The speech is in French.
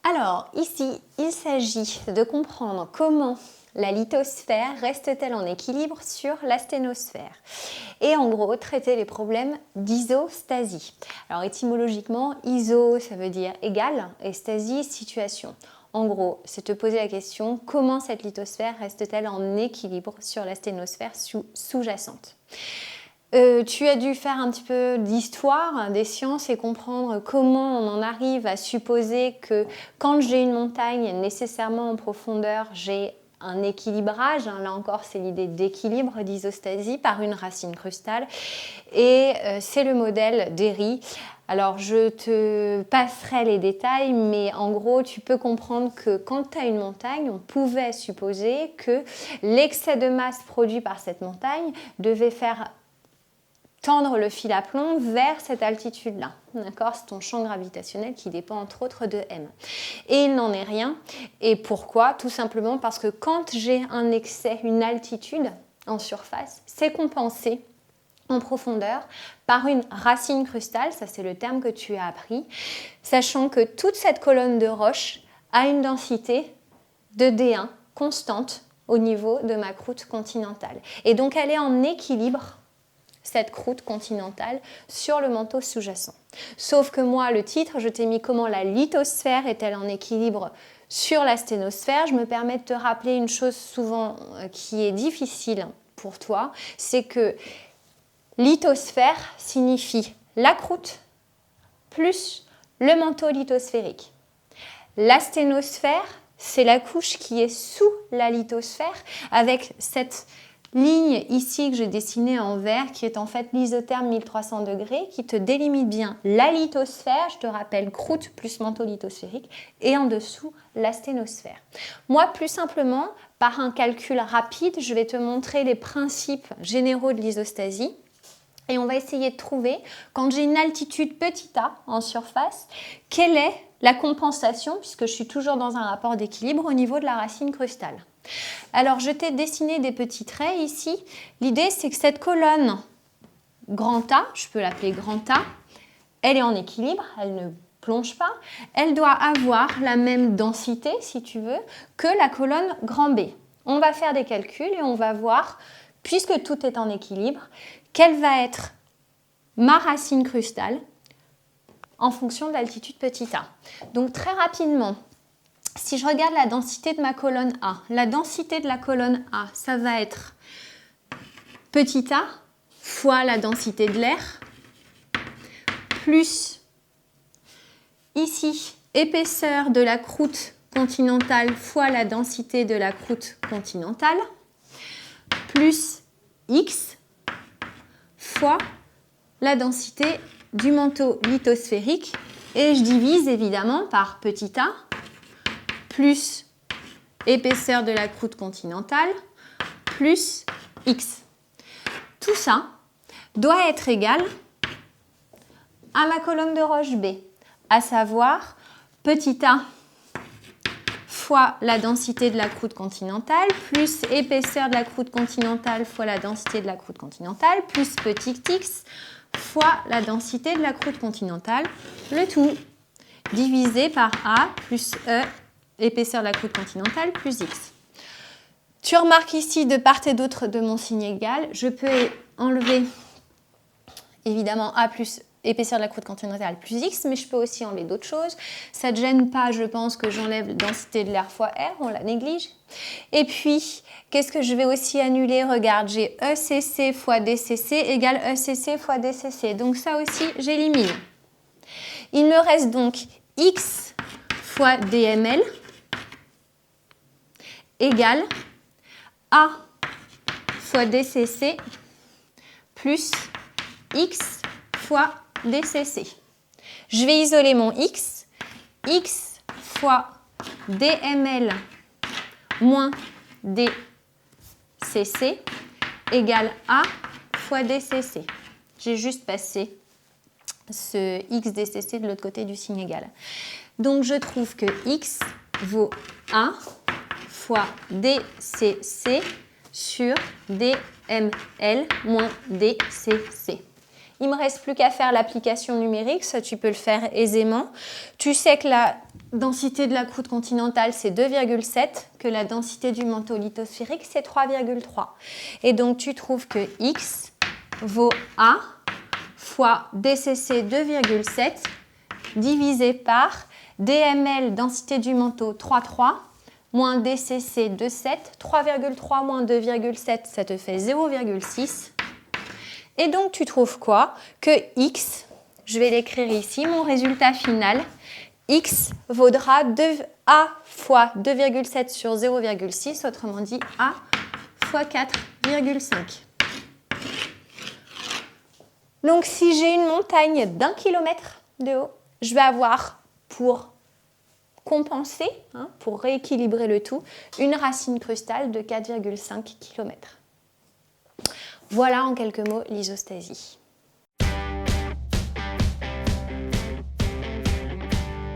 Alors, ici, il s'agit de comprendre comment la lithosphère reste-t-elle en équilibre sur la sténosphère. Et en gros, traiter les problèmes d'isostasie. Alors, étymologiquement, iso, ça veut dire égal, et stasie, situation. En gros, c'est te poser la question, comment cette lithosphère reste-t-elle en équilibre sur la sténosphère sous-jacente ? Tu as dû faire un petit peu d'histoire des sciences et comprendre comment on en arrive à supposer que quand j'ai une montagne, nécessairement en profondeur, j'ai un équilibrage. Là encore, c'est l'idée d'équilibre, d'isostasie par une racine crustale. Et c'est le modèle d'Airy. Alors, je te passerai les détails, mais en gros, tu peux comprendre que quand tu as une montagne, on pouvait supposer que l'excès de masse produit par cette montagne devait faire tendre le fil à plomb vers cette altitude-là. D'accord ? C'est ton champ gravitationnel qui dépend entre autres de M. Et il n'en est rien. Et pourquoi ? Tout simplement parce que quand j'ai un excès, une altitude en surface, c'est compensé en profondeur par une racine crustale, ça c'est le terme que tu as appris, sachant que toute cette colonne de roche a une densité de D1 constante au niveau de ma croûte continentale. Et donc elle est en équilibre, cette croûte continentale, sur le manteau sous-jacent. Sauf que moi, le titre, je t'ai mis comment la lithosphère est-elle en équilibre sur la sténosphère. Je me permets de te rappeler une chose souvent qui est difficile pour toi, c'est que lithosphère signifie la croûte plus le manteau lithosphérique. La sténosphère, c'est la couche qui est sous la lithosphère avec cette ligne ici que j'ai dessinée en vert qui est en fait l'isotherme 1300 degrés qui te délimite bien la lithosphère, je te rappelle croûte plus manteau lithosphérique, et en dessous la sténosphère. Moi, plus simplement, par un calcul rapide, je vais te montrer les principes généraux de l'isostasie. Et on va essayer de trouver, quand j'ai une altitude petit a en surface, quelle est la compensation, puisque je suis toujours dans un rapport d'équilibre au niveau de la racine crustale. Alors, je t'ai dessiné des petits traits ici. L'idée, c'est que cette colonne grand A, je peux l'appeler grand A, elle est en équilibre, elle ne plonge pas. Elle doit avoir la même densité, si tu veux, que la colonne grand B. On va faire des calculs et on va voir, puisque tout est en équilibre, quelle va être ma racine crustale en fonction de l'altitude petit a. Donc très rapidement, si je regarde la densité de ma colonne A, la densité de la colonne A, ça va être petit a fois la densité de l'air, plus ici, épaisseur de la croûte continentale fois la densité de la croûte continentale, plus X fois la densité du manteau lithosphérique, et je divise évidemment par petit a plus épaisseur de la croûte continentale plus X. Tout ça doit être égal à ma colonne de roche B, à savoir petit a fois la densité de la croûte continentale, plus épaisseur de la croûte continentale fois la densité de la croûte continentale, plus petit x fois la densité de la croûte continentale, le tout divisé par A plus E, épaisseur de la croûte continentale, plus X. Tu remarques ici, de part et d'autre de mon signe égal, je peux enlever évidemment A plus épaisseur de la croûte continentale plus X, mais je peux aussi enlever d'autres choses. Ça ne te gêne pas, je pense, que j'enlève la densité de l'air fois R, on la néglige. Et puis, qu'est-ce que je vais aussi annuler? Regarde, j'ai ECC fois DCC égale ECC fois DCC. Donc ça aussi, j'élimine. Il me reste donc X fois DML égale A fois DCC plus X fois DCC. Je vais isoler mon X. X fois DML moins DCC égale A fois DCC. J'ai juste passé ce X DCC de l'autre côté du signe égal. Donc je trouve que X vaut A fois DCC sur DML moins DCC. Il ne me reste plus qu'à faire l'application numérique, ça tu peux le faire aisément. Tu sais que la densité de la croûte continentale c'est 2,7, que la densité du manteau lithosphérique c'est 3,3. Et donc tu trouves que X vaut A fois DCC 2,7 divisé par DML densité du manteau 3,3 moins DCC 2,7. 3,3 moins 2,7 ça te fait 0,6. Et donc, tu trouves quoi? Que X, je vais l'écrire ici, mon résultat final, X vaudra A fois 2,7 sur 0,6, autrement dit A fois 4,5. Donc, si j'ai une montagne d'1 km de haut, je vais avoir pour compenser, pour rééquilibrer le tout, une racine crustale de 4,5 km. Voilà en quelques mots l'isostasie.